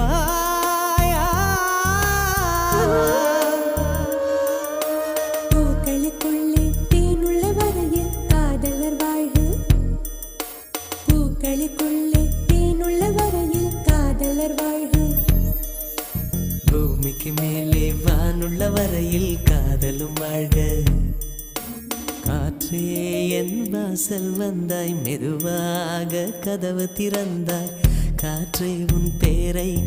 தருவாயா? பூக்களுக்குள்ளே தேனுள்ள வரையில் காதலர் வாழ்வு. பூக்களுக்குள்ளே தேனுள்ள வரையில் காதலர் வாழ்வு. பூமிக்கு மேலே வானுள்ள வரையில் காதலும் வாழ்க. காற்றே என் வாசல் வந்தாய், மெதுவாக கதவு திறந்தாய். காற்றே உன் பேரை